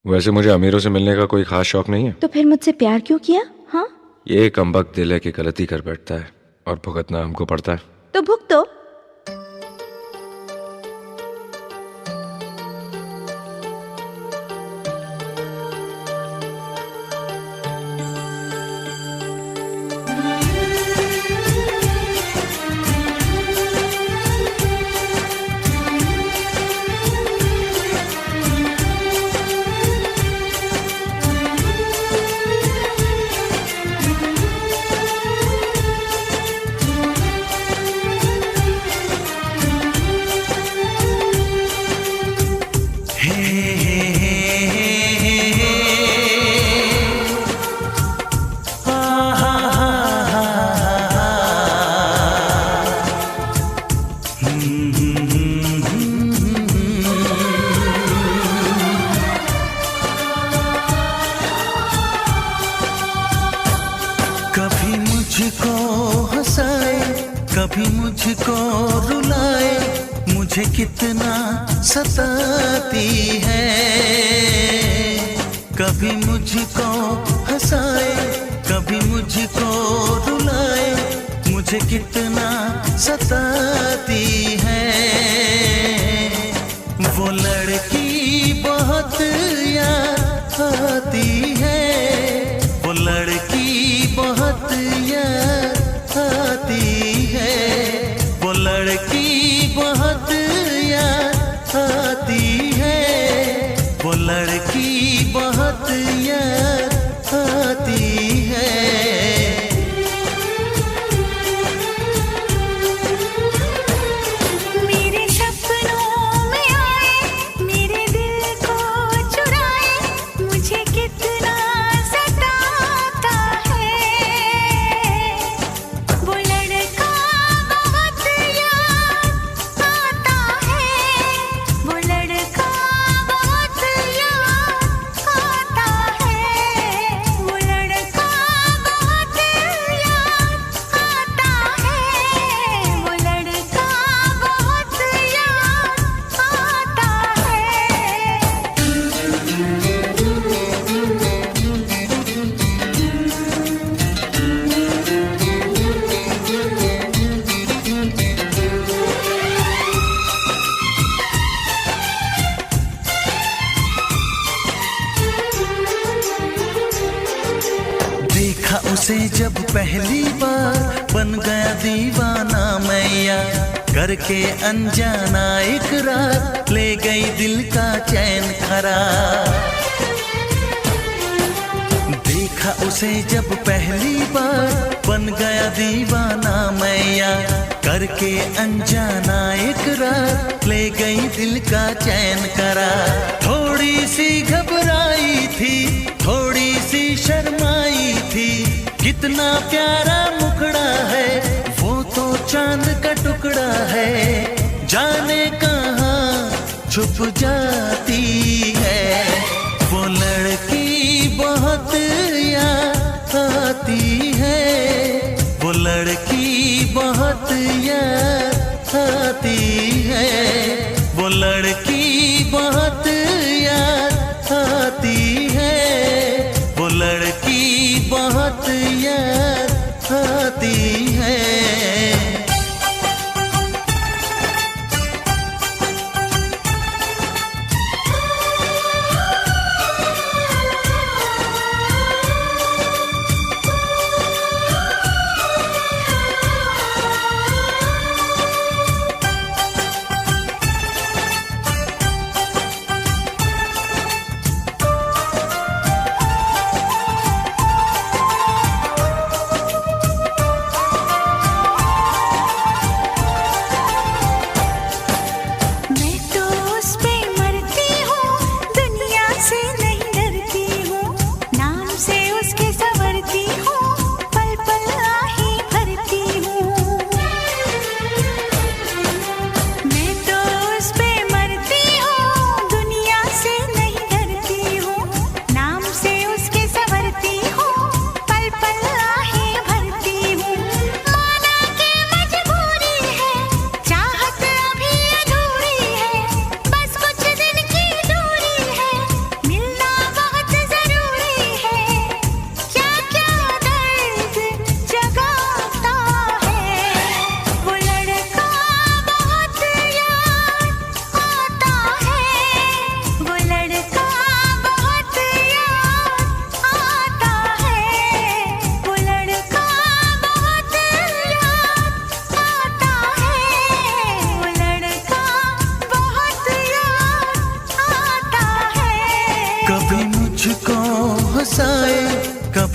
वैसे मुझे अमीरों से मिलने का कोई खास शौक नहीं है। तो फिर मुझसे प्यार क्यों किया? हाँ, ये कमबख्त दिल है कि गलती कर बैठता है और भुगतना हमको पड़ता है। तो भुगतो। कभी मुझको हंसाए, कभी मुझको रुलाए, मुझे कितना सताती है। कभी मुझको हंसाए, कभी मुझको रुलाए, मुझे कितना सताती है। वो लड़की बहुत याद आती है, वो लड़की बहुत याद आती है, वो लड़की बहुत याद आती है, वो लड़की बहुत याद आती है। मेरे सपनों में आए, मेरे दिल को चुराए, मुझे कितना सताता है। वो लड़का बहुत याद आता है, वो लड़का बहुत याद आता है, वो लड़का बहुत याद आता है, वो लड़का बहुत याद आता देखा उसे जब पहली बार, बन गया दीवाना मैया, करके अनजाना इकरार, ले गई दिल का चैन करार। देखा उसे जब पहली बार, बन गया दीवाना मैया, करके अनजाना इकरार, ले गई दिल का चैन करार। थोड़ी सी घबराई थी, थोड़ी सी शर्माई थी, कितना प्यारा मुखड़ा है, वो तो चांद का टुकड़ा है, जाने कहाँ छुप जाती है। वो लड़की बहुत याद आती है, वो लड़की बहुत याद आती है, वो लड़की बहुत याद आती है, वो लड़की बहुत याद आती है।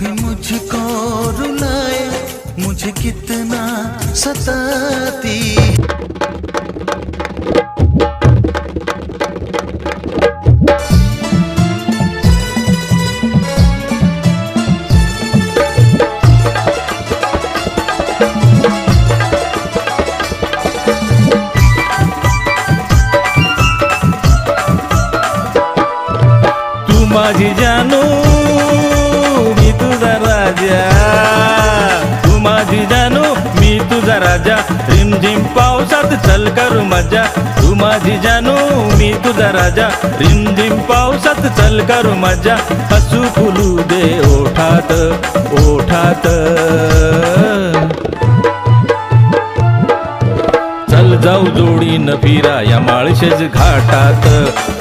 कभी मुझको रुलाए, मुझे कितना सताती। माझी जानू मी तुझा राजा, तू माझी जानू मी तुझा राजा, रिमझिम पावसात चल करू मजा, तू माझी जानू मी तुझा राजा, रिमझिम पावसात चल करू मजा, हसू फुलू दे ओठात ओठात, चल जाऊ जोडीनं फिरा या माळशेज घाटात,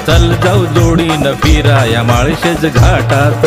चल जाऊ जोडीनं फिरा या माळशेज घाटात.